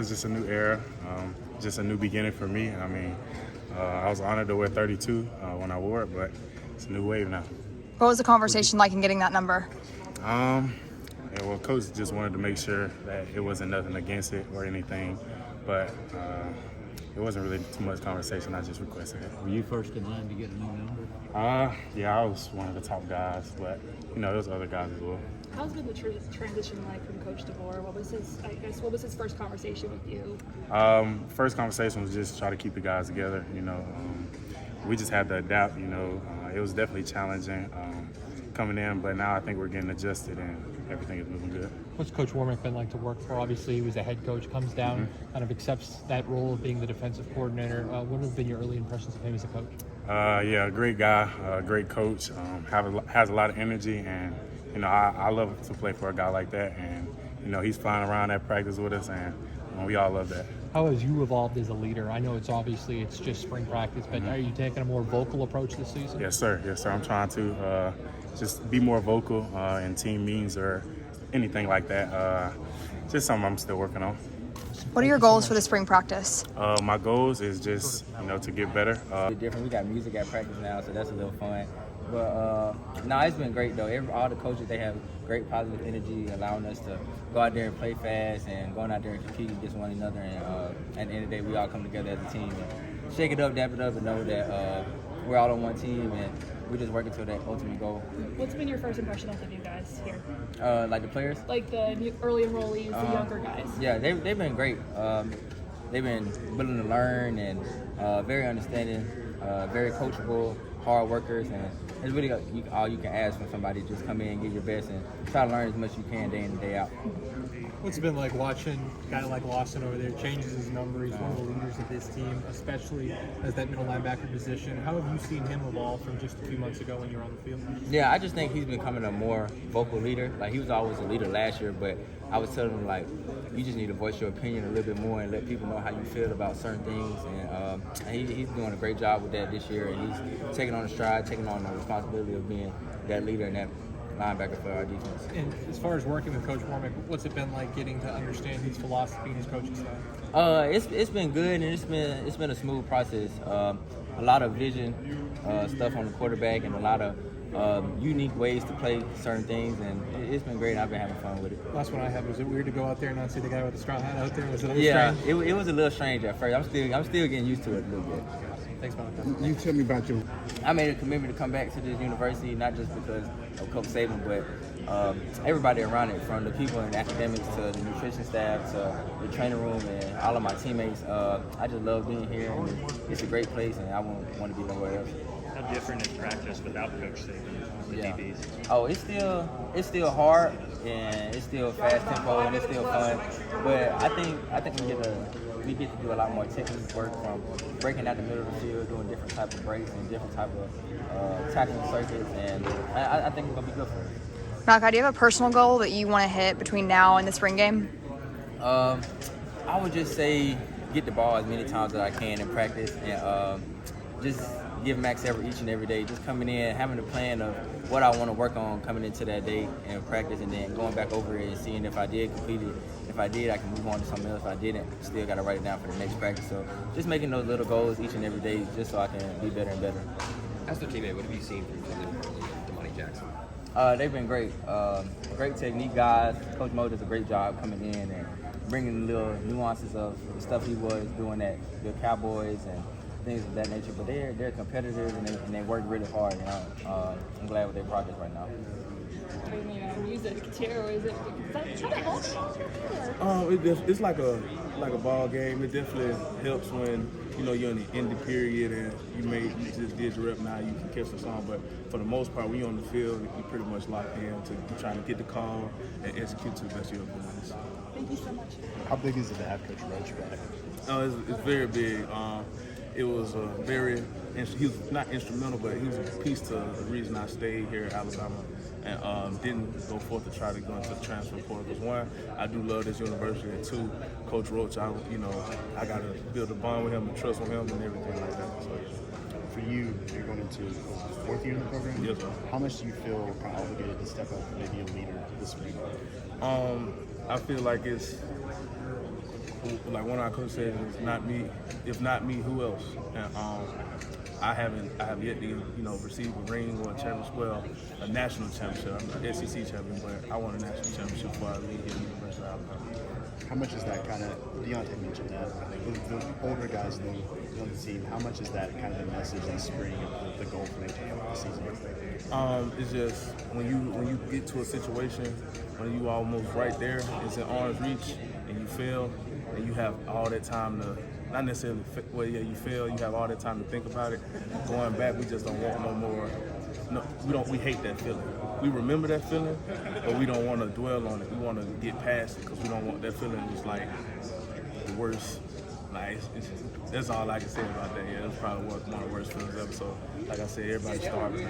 it's just a new era, just a new beginning for me. I mean, I was honored to wear 32 when I wore it, but it's a new wave now. What was the conversation like in getting that number? Yeah, well, Coach just wanted to make sure that it wasn't nothing against it or anything, but it wasn't really too much conversation. I just requested it. Were you first in line to get a new number? Yeah, I was one of the top guys, but there was other guys as well. How's been the transition like from Coach DeBoer? What was his first conversation with you? First conversation was just try to keep the guys together. We just had to adapt. It was definitely challenging coming in, but now I think we're getting adjusted and everything is moving good. What's Coach Warmack been like to work for? Obviously, he was a head coach, comes down, kind of accepts that role of being the defensive coordinator. What have been your early impressions of him as a coach? Yeah, great guy, great coach, has a lot of energy, and I love to play for a guy like that, and he's flying around at practice with us, and we all love that. How has you evolved as a leader? I know it's just spring practice, but Are you taking a more vocal approach this season? Yes, sir. I'm trying to just be more vocal in team meetings or anything like that. Just something I'm still working on. What are your goals for the spring practice? My goals is just to get better. Different. We got music at practice now, so that's a little fun. But it's been great though. All the coaches, they have great positive energy, allowing us to go out there and play fast and going out there and compete against one another. And at the end of the day, we all come together as a team and shake it up, dap it up, and know that we're all on one team and we're just working to that ultimate goal. What's been your first impression of the new guys here? Like the players? Like the new early enrollees, the younger guys. Yeah, they've been great. They've been willing to learn and very understanding, very coachable, hard workers, and it's really all you can ask from somebody. Just come in, give your best, and try to learn as much as you can day in and day out. What's it been like watching a guy like Lawson over there changes his number? He's one of the leaders of this team, especially as that middle linebacker position. How have you seen him evolve from just a few months ago when you were on the field? Yeah, I just think he's becoming a more vocal leader. Like, he was always a leader last year, but I was telling him, like, you just need to voice your opinion a little bit more and let people know how you feel about certain things. And he's doing a great job with that this year, and he's taking on the stride, taking on the responsibility of being that leader and that linebacker for our defense. And as far as working with Coach Warmack, what's it been like getting to understand his philosophy and his coaching style? It's been good, and it's been a smooth process. A lot of vision stuff on the quarterback, and a lot of unique ways to play certain things, and it's been great. I've been having fun with it. Last one I had, was it weird to go out there and not see the guy with the straw hat out there? Was it a little strange? It was a little strange at first. I'm still getting used to it a little bit. Thanks, man. You tell me about your. I made a commitment to come back to this university, not just because of Coach Saban, but everybody around it, from the people in academics to the nutrition staff to the training room and all of my teammates. I just love being here, and it's a great place, and I won't want to be nowhere else. How different is practice without Coach Saban? Yeah. DBs? Oh, it's still hard, and it's still fast tempo, and it's still fun. But I think we get to do a lot more technical work, from breaking out the middle of the field, doing different type of breaks and different type of tackling circuits, and I think it's gonna be good for us. Malachi, do you have a personal goal that you want to hit between now and the spring game? I would just say get the ball as many times as I can in practice, and just give max effort each and every day. Just coming in, having a plan of what I want to work on coming into that day and practice, and then going back over it and seeing if I did complete it. If I did, I can move on to something else. If I didn't, still got to write it down for the next practice. So just making those little goals each and every day, just so I can be better and better. As their teammate, what have you seen from Deontae Jackson? They've been great. Great technique guys. Coach Mo does a great job coming in and bringing the little nuances of the stuff he was doing at the Cowboys and things of that nature. But they're competitors, and they work really hard. And I'm glad with their progress right now. Music too. Is that hard? It's like a ball game. It definitely helps when you're in the end of the period and you just did your rep. Now you can catch the song, but for the most part, when you're on the field, you're pretty much locked in to trying to get the call and execute to the best of your abilities. Thank you so much. How big is it to have Coach Roach back? It's very big. It was he was not instrumental, but he was a piece to the reason I stayed here at Alabama and didn't go forth to try to go into the transfer portal. Because one, I do love this university, and two, Coach Roach, I got to build a bond with him and trust with him and everything like that. So, for you, you're going into the fourth year in the program? Yes, sir. How much do you feel kind of obligated to step up and maybe a leader this week? I feel like it's like one of our coaches said, it's not me. If not me, who else? And I have yet to receive a ring or a championship, well, a national championship. I'm an SEC champion, but I won a national championship before I leave here at the University of Alabama. How much is that kind of, Deontae mentioned that, the older guys on the team, how much is that kind of the message in spring of the goal for the season? It's just when you get to a situation when you almost right there, it's in arm's reach, and you fail, and you have all that time to, not necessarily, you fail, you have all that time to think about it. Going back, we just don't want no more. No, we hate that feeling. We remember that feeling, but we don't want to dwell on it. We want to get past it because we don't want that feeling just like the worst. Like that's all I can say about that. Yeah, it's probably one of the worst feelings ever. So, like I said, everybody starving.